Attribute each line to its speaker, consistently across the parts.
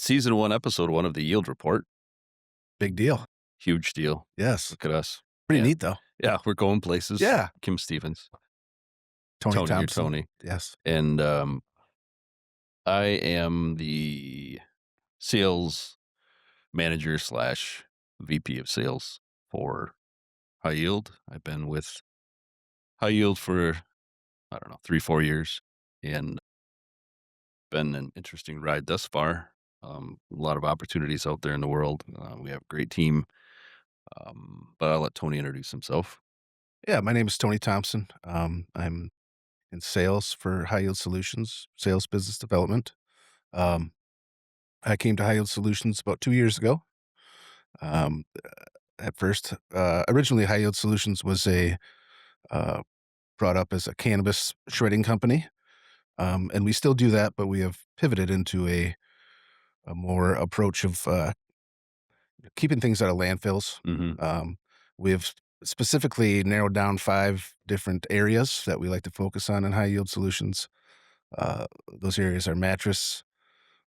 Speaker 1: Season 1, Episode 1 of the Yield Report.
Speaker 2: Big deal.
Speaker 1: Huge deal.
Speaker 2: Yes.
Speaker 1: Look at us.
Speaker 2: Pretty
Speaker 1: Yeah.
Speaker 2: neat, though.
Speaker 1: Yeah, we're going places.
Speaker 2: Yeah.
Speaker 1: Kim Stevens.
Speaker 2: Tony
Speaker 1: Tony, you're
Speaker 2: Thompson.
Speaker 1: Tony.
Speaker 2: Yes.
Speaker 1: And I am the sales manager slash VP of sales for High Yield. I've been with High Yield for, I don't know, 3-4 years, and been an interesting ride thus far. A lot of opportunities out there in the world. We have a great team, but I'll let Tony introduce himself.
Speaker 2: Yeah, my name is Tony Thompson. I'm in sales for High Yield Solutions, sales business development. Um, I came to High Yield Solutions about 2 years ago. Um, at first, originally High Yield Solutions was uh, brought up as a cannabis shredding company, and we still do that, but we have pivoted into a more approach of keeping things out of landfills.
Speaker 1: Mhm.
Speaker 2: We have specifically narrowed down 5 different areas that we like to focus on in High Yield Solutions. Those areas are mattress,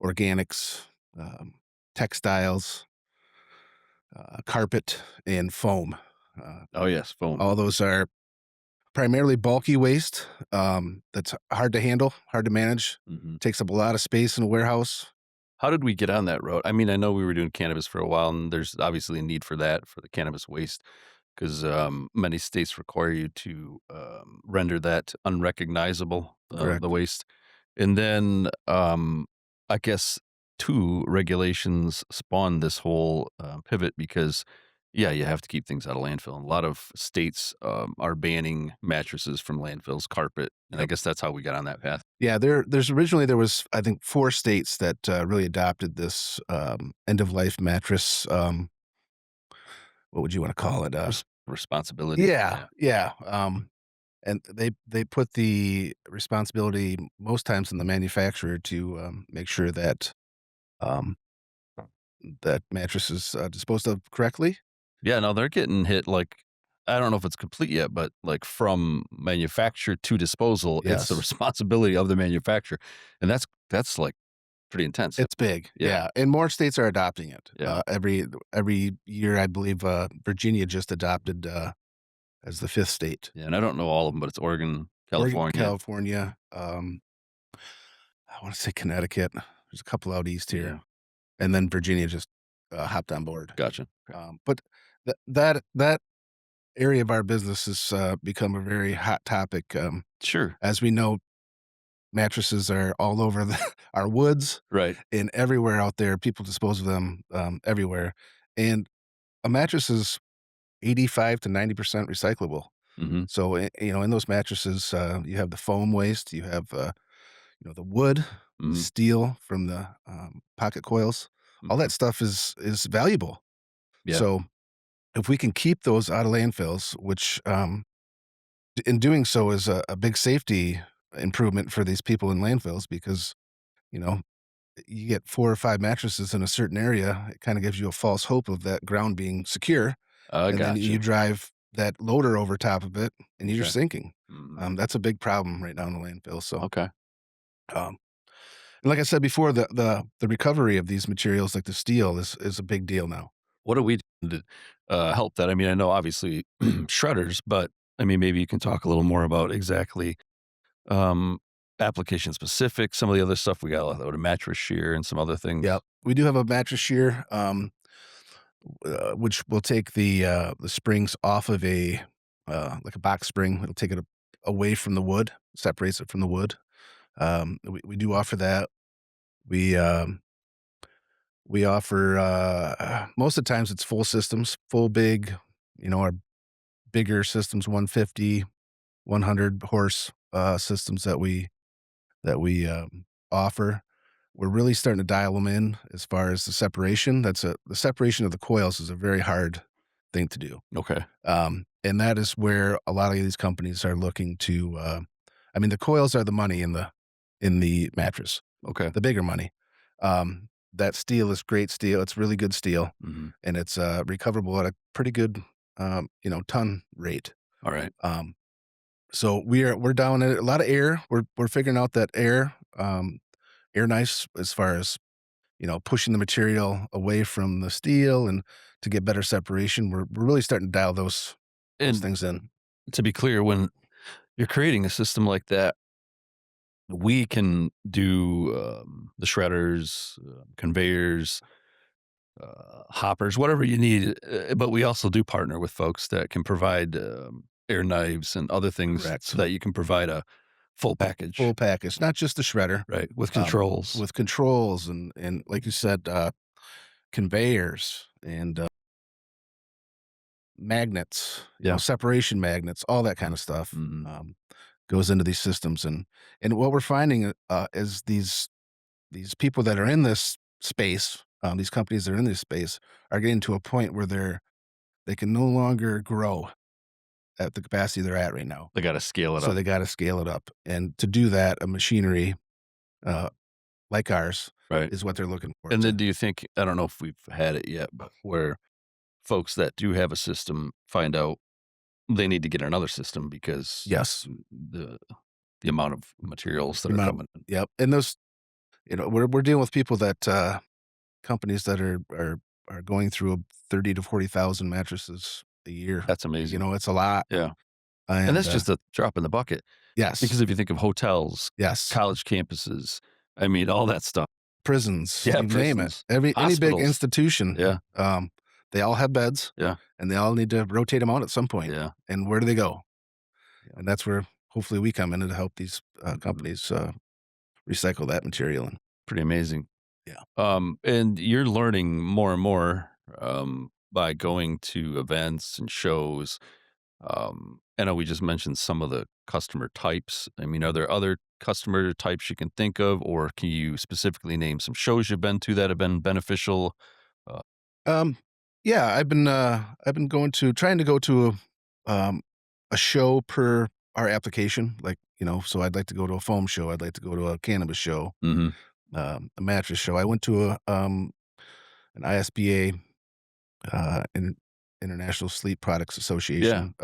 Speaker 2: organics, um, textiles, carpet, and foam. Uh,
Speaker 1: Oh, yes, foam.
Speaker 2: all those are primarily bulky waste, that's hard to handle, hard to manage,
Speaker 1: Mhm.
Speaker 2: takes up a lot of space in a warehouse.
Speaker 1: How did we get on that road? I mean, I know we were doing cannabis for a while, and there's obviously a need for that, for the cannabis waste, 'cause, many states require you to, render that unrecognizable, the
Speaker 2: Correct.
Speaker 1: waste. And then, I guess 2 regulations spawned this whole, pivot because, yeah, you have to keep things out of landfill. And a lot of states, are banning mattresses from landfills, carpet, and I
Speaker 2: Yep.
Speaker 1: guess that's how we got on that path.
Speaker 2: Yeah, there was, I think, 4 states that, really adopted this, end of life mattress, what would you wanna call it?
Speaker 1: Responsibility.
Speaker 2: Yeah,
Speaker 1: Yeah.
Speaker 2: yeah, and they put the responsibility most times in the manufacturer to, make sure that, um, that mattress is, disposed of correctly.
Speaker 1: Yeah, no, they're getting hit, like, I don't know if it's complete yet, but, like, from manufacture to disposal, it's the
Speaker 2: Yes.
Speaker 1: responsibility of the manufacturer, and that's, like, pretty intense.
Speaker 2: It's big,
Speaker 1: Yeah,
Speaker 2: yeah, and more states are adopting it.
Speaker 1: yeah,
Speaker 2: Every year, I believe, Virginia just adopted, as the 5th state.
Speaker 1: yeah, and I don't know all of them, but it's Oregon,
Speaker 2: Oregon,
Speaker 1: California.
Speaker 2: California, I wanna say Connecticut. There's a couple out east
Speaker 1: Yeah,
Speaker 2: here, and then Virginia just, hopped on board.
Speaker 1: gotcha. Okay.
Speaker 2: But that area of our business has, become a very hot topic.
Speaker 1: Sure,
Speaker 2: As we know, mattresses are all over our woods
Speaker 1: right.
Speaker 2: and everywhere out there. People dispose of them, everywhere, and a mattress is 85 to 90% recyclable.
Speaker 1: Mhm,
Speaker 2: So, in those mattresses, you have the foam waste, you have, the wood, the
Speaker 1: mhm,
Speaker 2: steel from the, pocket coils. All
Speaker 1: mhm.
Speaker 2: that stuff is valuable.
Speaker 1: Yeah,
Speaker 2: So, if we can keep those out of landfills, which, in doing so is a big safety improvement for these people in landfills because, you know, you get 4 or 5 mattresses in a certain area, it kinda gives you a false hope of that ground being secure,
Speaker 1: I
Speaker 2: and then you
Speaker 1: gotcha.
Speaker 2: drive that loader over top of it, and you're
Speaker 1: Okay.
Speaker 2: sinking.
Speaker 1: Mhm.
Speaker 2: That's a big problem right now in the landfill, so,
Speaker 1: Okay.
Speaker 2: um and like I said before, the recovery of these materials like the steel is a big deal now.
Speaker 1: What do we do to, help that? I mean, I know obviously shredders, but, I mean, maybe you can talk a little more about exactly, um, application specific, some of the other stuff we got, like a mattress shear and some other things.
Speaker 2: Yep. We do have a mattress shear, which will take the springs off of like a box spring. It'll take it away from the wood, separates it from the wood. We do offer that. We, we offer, most of the times it's full systems, full big, our bigger systems, 150, 100 horse, systems that we offer. We're really starting to dial them in as far as the separation. The separation of the coils is a very hard thing to do.
Speaker 1: Okay.
Speaker 2: And that is where a lot of these companies are looking to, I mean, the coils are the money in the mattress,
Speaker 1: Okay.
Speaker 2: the bigger money. That steel is great steel. It's really good steel,
Speaker 1: Mhm.
Speaker 2: and it's, recoverable at a pretty good, ton rate.
Speaker 1: Alright.
Speaker 2: Um, so we're down at a lot of air. We're figuring out that air nice as far as pushing the material away from the steel and to get better separation. We're really starting to dial those
Speaker 1: And
Speaker 2: things in.
Speaker 1: to be clear, when you're creating a system like that, we can do the shredders, conveyors, hoppers, whatever you need. But we also do partner with folks that can provide air knives and other things
Speaker 2: Correct.
Speaker 1: so that you can provide a full
Speaker 2: Full
Speaker 1: package,
Speaker 2: package, not just the shredder,
Speaker 1: right? With
Speaker 2: um,
Speaker 1: controls.
Speaker 2: with controls and like you said, conveyors and magnets,
Speaker 1: Yeah.
Speaker 2: separation magnets, all that kind of stuff
Speaker 1: Mhm.
Speaker 2: goes into these systems. And what we're finding is these people that are in this space, these companies that are in this space, are getting to a point where they can no longer grow at the capacity they're at right now.
Speaker 1: They got to scale it
Speaker 2: So
Speaker 1: up,
Speaker 2: they got to scale it up, and to do that, a machinery uh, like ours
Speaker 1: right?
Speaker 2: is what they're looking for.
Speaker 1: And then
Speaker 2: To
Speaker 1: do you think, I don't know if we've had it yet, but where folks that do have a system find out they need to get another system because
Speaker 2: yes,
Speaker 1: the amount of materials that
Speaker 2: the
Speaker 1: are
Speaker 2: amount.
Speaker 1: coming in.
Speaker 2: Yep, and those we're dealing with people that companies that are going through 30 to 40,000 mattresses a year.
Speaker 1: That's amazing.
Speaker 2: It's a lot,
Speaker 1: Yeah. And
Speaker 2: and
Speaker 1: that's just a drop in the bucket
Speaker 2: yes,
Speaker 1: because if you think of hotels,
Speaker 2: yes,
Speaker 1: college campuses, I mean, all that stuff.
Speaker 2: prisons,
Speaker 1: Yeah,
Speaker 2: you name it.
Speaker 1: prisons,
Speaker 2: Any big
Speaker 1: hospitals.
Speaker 2: institution,
Speaker 1: Yeah,
Speaker 2: they all have beds,
Speaker 1: yeah,
Speaker 2: and they all need to rotate them out at some point.
Speaker 1: yeah,
Speaker 2: And where do they go?
Speaker 1: yeah.
Speaker 2: And that's where hopefully we come in to help these
Speaker 1: Mhm.
Speaker 2: companies recycle that material. And
Speaker 1: Pretty amazing.
Speaker 2: yeah,
Speaker 1: And you're learning more and more by going to events and shows. I know we just mentioned some of the customer types. I mean, are there other customer types you can think of, or can you specifically name some shows you've been to that have been beneficial? Uh,
Speaker 2: um, yeah, I've been trying to go to a show per our application. Like so I'd like to go to a foam show. I'd like to go to a cannabis show,
Speaker 1: mhm.
Speaker 2: a mattress show. I went to an ISBA, International Sleep Products
Speaker 1: Yeah.
Speaker 2: Association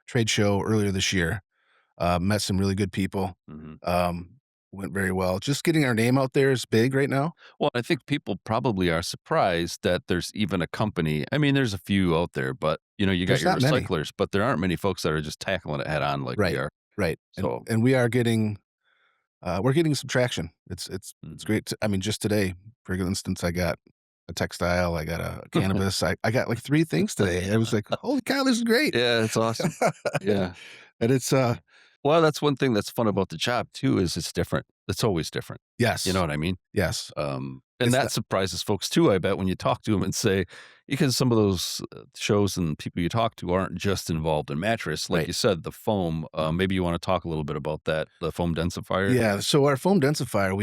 Speaker 2: trade show earlier this year. Met some really good people.
Speaker 1: Mhm.
Speaker 2: Um, Went very well. Just getting our name out there is big right now.
Speaker 1: Well, I think people probably are surprised that there's even a company. I mean, there's a few out there, but you got
Speaker 2: There's
Speaker 1: your
Speaker 2: not many.
Speaker 1: recyclers, but there aren't many folks that are just tackling it head on like we
Speaker 2: Right,
Speaker 1: are.
Speaker 2: right,
Speaker 1: So,
Speaker 2: and we are getting we're getting some traction. It's
Speaker 1: mhm.
Speaker 2: great. I mean, just today, for instance, I got a textile, I got a cannabis, I got like 3 things today. I was like, "Holy cow, this is great."
Speaker 1: Yeah, it's awesome. Yeah.
Speaker 2: And it's,
Speaker 1: Well, that's one thing that's fun about the job too is it's different. It's always different. You know
Speaker 2: yes,
Speaker 1: what I mean?
Speaker 2: yes.
Speaker 1: And
Speaker 2: It's
Speaker 1: that
Speaker 2: not
Speaker 1: surprises folks too, I bet, when you talk to them and say, because some of those shows and people you talk to aren't just involved in mattress. Like
Speaker 2: right.
Speaker 1: you said, the foam, maybe you want to talk a little bit about that, the foam densifier.
Speaker 2: Yeah, so our foam densifier,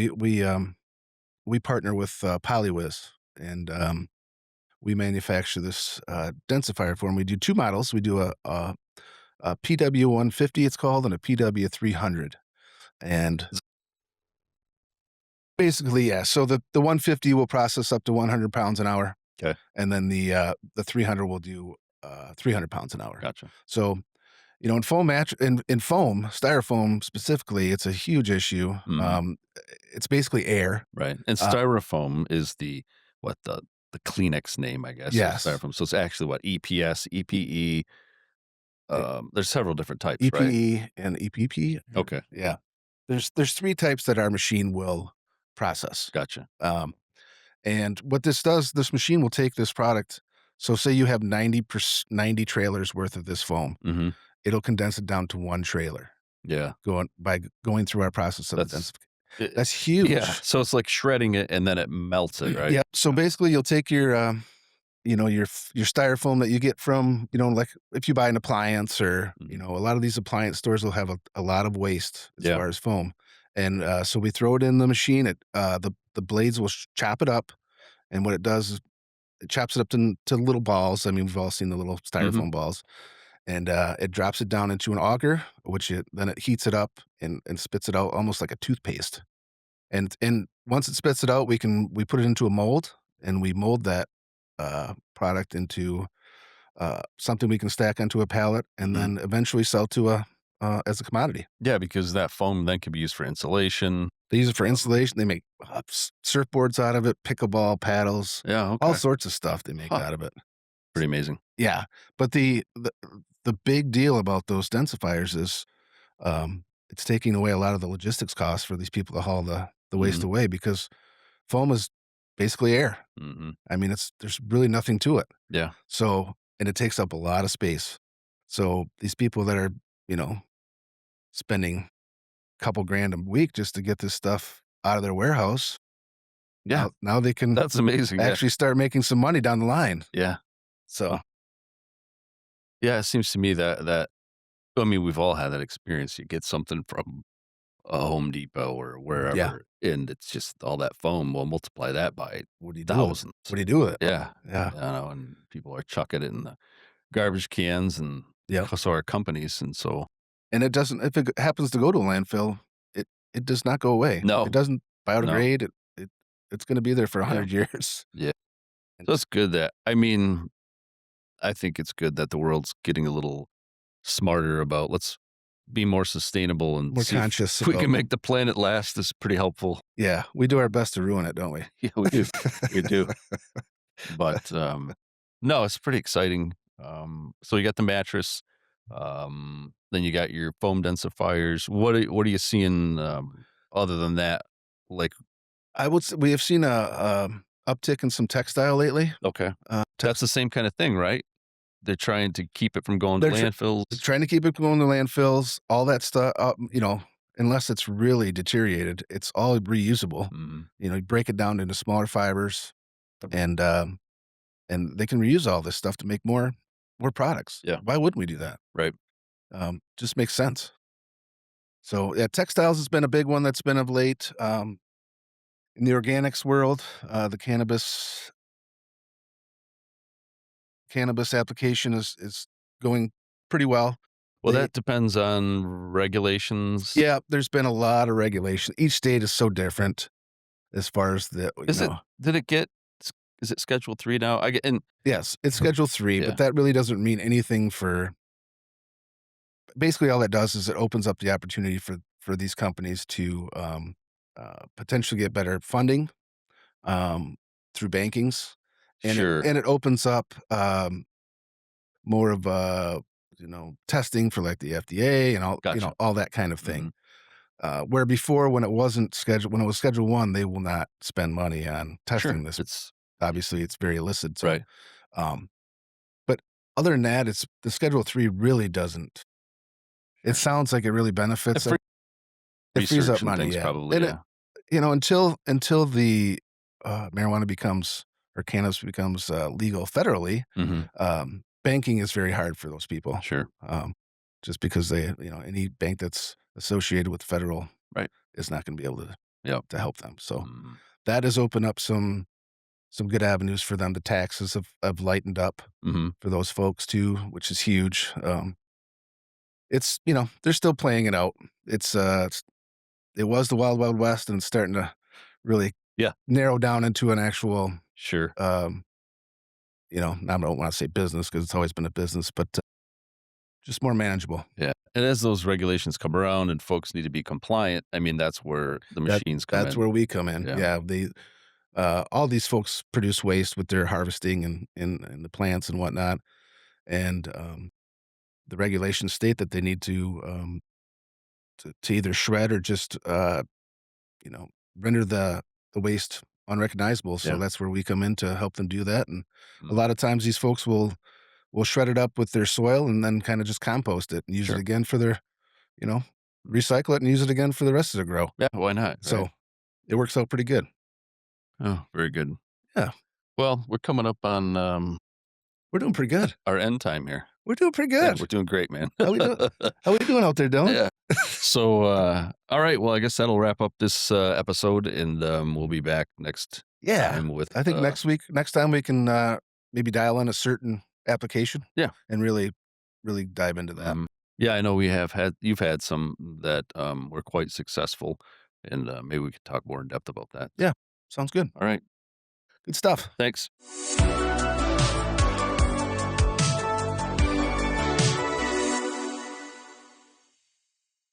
Speaker 2: we partner with, Polywiz, and, we manufacture this, densifier for 'em. We do 2 models. We do a PW150, it's called, and a PW300. And basically, yeah, so the 150 will process up to 100 pounds an hour,
Speaker 1: Okay.
Speaker 2: and then the 300 will do, 300 pounds an hour.
Speaker 1: Gotcha.
Speaker 2: So, in foam, styrofoam specifically, it's a huge issue.
Speaker 1: Mhm.
Speaker 2: It's basically air.
Speaker 1: Right. And
Speaker 2: Uh,
Speaker 1: styrofoam is what the Kleenex name, I guess, is
Speaker 2: yes.
Speaker 1: styrofoam. So it's actually what EPS, EPE.
Speaker 2: E
Speaker 1: There's several different types, right?
Speaker 2: EPE and EPP.
Speaker 1: Okay.
Speaker 2: Yeah. There's 3 types that our machine will process.
Speaker 1: Gotcha.
Speaker 2: Um, and what this does, this machine will take this product. So say you have 90 trailers worth of this foam.
Speaker 1: Hmm.
Speaker 2: It'll condense it down to 1 trailer
Speaker 1: Yeah.
Speaker 2: going through our process of
Speaker 1: That's
Speaker 2: densification.
Speaker 1: it,
Speaker 2: That's
Speaker 1: yeah.
Speaker 2: huge.
Speaker 1: So it's like shredding it and then it melts it, right?
Speaker 2: Yeah. So basically you'll take your your styrofoam that you get from, like if you buy an appliance or,
Speaker 1: Mhm.
Speaker 2: a lot of these appliance stores will have a lot of waste as
Speaker 1: Yeah.
Speaker 2: far as foam. And so we throw it in the machine. The blades will chop it up. And what it does is it chops it up to little balls. I mean, we've all seen the little
Speaker 1: Mhm.
Speaker 2: styrofoam balls. And it drops it down into an auger, then it heats it up and spits it out almost like a toothpaste. And once it spits it out, we put it into a mold and we mold that product into something we can stack onto a pallet and
Speaker 1: Mhm.
Speaker 2: then eventually sell to a as a commodity.
Speaker 1: Yeah, because that foam then can be used for insulation.
Speaker 2: They use it for
Speaker 1: Um,
Speaker 2: insulation. They make surfboards out of it, pickleball paddles,
Speaker 1: yeah,
Speaker 2: all
Speaker 1: okay.
Speaker 2: sorts of stuff they make
Speaker 1: Huh,
Speaker 2: out of it.
Speaker 1: pretty amazing.
Speaker 2: Yeah, but the big deal about those densifiers is, it's taking away a lot of the logistics costs for these people to haul the waste
Speaker 1: Mhm,
Speaker 2: away because foam is basically air.
Speaker 1: mhm.
Speaker 2: I mean, there's really nothing to it.
Speaker 1: Yeah,
Speaker 2: So and it takes up a lot of space. So these people that are, you know, spending a couple grand a week just to get this stuff out of their warehouse,
Speaker 1: yeah,
Speaker 2: now they can
Speaker 1: that's amazing, yeah,
Speaker 2: actually start making some money down the line.
Speaker 1: yeah.
Speaker 2: So,
Speaker 1: Huh. Yeah, it seems to me that I mean, we've all had that experience. You get something from a Home Depot or
Speaker 2: yeah,
Speaker 1: wherever, and it's just all that foam. Well, multiply that by
Speaker 2: what do you do with it?
Speaker 1: thousands.
Speaker 2: What do you do with it?
Speaker 1: Yeah,
Speaker 2: Yeah,
Speaker 1: you know, and people are chucking it in the garbage cans, and
Speaker 2: yep.
Speaker 1: so are companies, and so
Speaker 2: And it doesn't if it happens to go to a landfill, it does not go away. It
Speaker 1: no,
Speaker 2: doesn't
Speaker 1: no,
Speaker 2: biodegrade. It's gonna be there for
Speaker 1: yeah,
Speaker 2: 100 years.
Speaker 1: yeah.
Speaker 2: And
Speaker 1: So it's good that I mean, I think it's good that the world's getting a little smarter about let's be more sustainable and
Speaker 2: we're
Speaker 1: see if
Speaker 2: conscious
Speaker 1: we
Speaker 2: about
Speaker 1: can make the planet last is pretty helpful.
Speaker 2: yeah, we do our best to ruin it, don't we?
Speaker 1: Yeah, we do. We do. But, no, it's pretty exciting. So you got the mattress, then you got your foam densifiers. What are you seeing, other than that? Like,
Speaker 2: I would s we have seen a, uptick in some textile lately.
Speaker 1: okay, that's
Speaker 2: Text
Speaker 1: the same kinda thing, right? They're trying to keep it from going to
Speaker 2: they're
Speaker 1: landfills.
Speaker 2: trying to keep it going to landfills, all that stuff, unless it's really deteriorated, it's all reusable.
Speaker 1: Mhm.
Speaker 2: You break it down into smaller fibers, and, they can reuse all this stuff to make more products.
Speaker 1: Yeah,
Speaker 2: Why wouldn't we do that?
Speaker 1: right.
Speaker 2: Just makes sense. So, yeah, textiles has been a big one that's been of late. In the organics world, the cannabis application is going pretty well.
Speaker 1: Well,
Speaker 2: They
Speaker 1: that depends on regulations.
Speaker 2: Yeah, there's been a lot of regulation. Each state is so different as far as the
Speaker 1: Is it did it get s is it Schedule 3 now? I get and
Speaker 2: Yes, it's Schedule 3, but
Speaker 1: yeah,
Speaker 2: that really doesn't mean anything for basically, all that does is it opens up the opportunity for these companies to, potentially get better funding, um, through bankings, and it
Speaker 1: sure,
Speaker 2: and it opens up, more of, testing for, like, the FDA and
Speaker 1: gotcha.
Speaker 2: all that kind of
Speaker 1: Mhm,
Speaker 2: thing. Where before, when it was Schedule 1, they will not spend money on
Speaker 1: sure,
Speaker 2: testing this.
Speaker 1: it's
Speaker 2: Obviously, it's very illicit, so,
Speaker 1: right.
Speaker 2: um, but other than that, it's the Schedule 3 really doesn't it
Speaker 1: Sure.
Speaker 2: sounds like it really
Speaker 1: And
Speaker 2: benefits them.
Speaker 1: free
Speaker 2: It frees up
Speaker 1: research and
Speaker 2: money,
Speaker 1: things
Speaker 2: yeah,
Speaker 1: probably,
Speaker 2: and it
Speaker 1: yeah.
Speaker 2: until the, marijuana becomes or cannabis becomes, legal federally,
Speaker 1: Mhm,
Speaker 2: banking is very hard for those people,
Speaker 1: sure,
Speaker 2: um, just because any bank that's associated with federal
Speaker 1: right.
Speaker 2: is not gonna be able
Speaker 1: Yep.
Speaker 2: to help them, so
Speaker 1: Mhm,
Speaker 2: that has opened up some good avenues for them. The taxes have lightened up
Speaker 1: mhm,
Speaker 2: for those folks too, which is huge. They're still playing it out. It was the Wild Wild West, and it's starting to really
Speaker 1: yeah,
Speaker 2: narrow down into an actual,
Speaker 1: sure,
Speaker 2: um, I don't wanna say business because it's always been a business, but, just more manageable.
Speaker 1: yeah, and as those regulations come around and folks need to be compliant, I mean, that's where the
Speaker 2: That
Speaker 1: machines come
Speaker 2: that's
Speaker 1: in.
Speaker 2: where we come in.
Speaker 1: Yeah,
Speaker 2: Yeah, all these folks produce waste with their harvesting and the plants and whatnot, and, the regulations state that they need to either shred or just, you know, render the waste unrecognizable, so
Speaker 1: yeah,
Speaker 2: that's where we come in to help them do that, and a
Speaker 1: mhm,
Speaker 2: lot of times these folks will shred it up with their soil and then kinda just compost it and use it
Speaker 1: sure.
Speaker 2: again for their you know, recycle it and use it again for the rest of the grow.
Speaker 1: Yeah, why not, right?
Speaker 2: So, it works out pretty good.
Speaker 1: Oh, very good.
Speaker 2: Yeah,
Speaker 1: Well, we're coming up on,
Speaker 2: we're doing pretty good.
Speaker 1: our end time here.
Speaker 2: We're doing pretty
Speaker 1: Yeah,
Speaker 2: good.
Speaker 1: we're doing great, man.
Speaker 2: How we doing how we doing out there, Dylan?
Speaker 1: Yeah. So, all right, well, I guess that'll wrap up this, episode, and, we'll be back next
Speaker 2: Yeah.
Speaker 1: time with,
Speaker 2: I think next time we can, maybe dial in a certain application
Speaker 1: yeah.
Speaker 2: and really dive into that.
Speaker 1: Mhm. Yeah, I know you've had some that, were quite successful, and, maybe we could talk more in depth about that.
Speaker 2: Yeah, sounds good.
Speaker 1: All right,
Speaker 2: Good stuff.
Speaker 1: thanks.